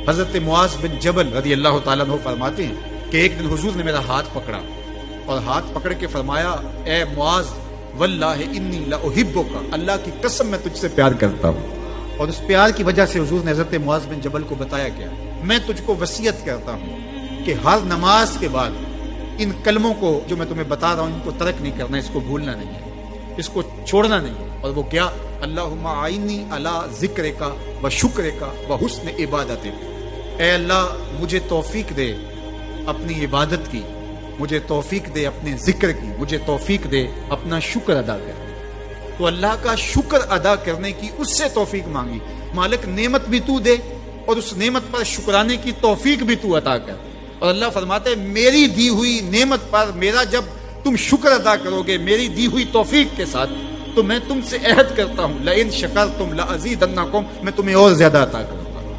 हजरत मुआज बिन जबल रज़ी अल्लाह ताला अन्हु फरमाते हैं कि एक दिन हुजूर ने मेरा हाथ पकड़ा और हाथ पकड़ के फरमाया, ए मुआज वल्लाहि इन्नी लउहिब्बुका, अल्लाह की कसम मैं तुझसे प्यार करता हूँ। और उस प्यार की वजह से हुजूर ने हजरत मुआज बिन जबल को बताया क्या, मैं तुझको वसीयत करता हूँ कि हर नमाज के बाद इन कलमों को जो मैं तुम्हें बता रहा हूँ इनको तर्क नहीं करना, इसको भूलना नहीं है, इसको छोड़ना नहीं है। और वो क्या, अल्लाहुम्मा आइनी अला ज़िक्रिका व शुक्रिका व हुस्न इबादतिक, ए अल्लाह मुझे तौफीक दे अपनी इबादत की, मुझे तौफीक दे अपने जिक्र की, मुझे तौफीक दे अपना शुक्र अदा कर। तो अल्लाह का शुक्र अदा करने की उससे तौफीक मांगी, मालिक नेमत भी तू दे और उस नेमत पर शुक्राने की तौफीक भी तू अता कर। और अल्लाह फरमाते हैं मेरी दी हुई नेमत पर मेरा जब तुम शुक्र अदा करोगे मेरी दी हुई तौफीक के साथ, तो मैं तुमसे अहद करता हूं, लइन शकरतुम लअज़ीदन्नकुम, मैं तुम्हें और ज्यादा अता करूंगा।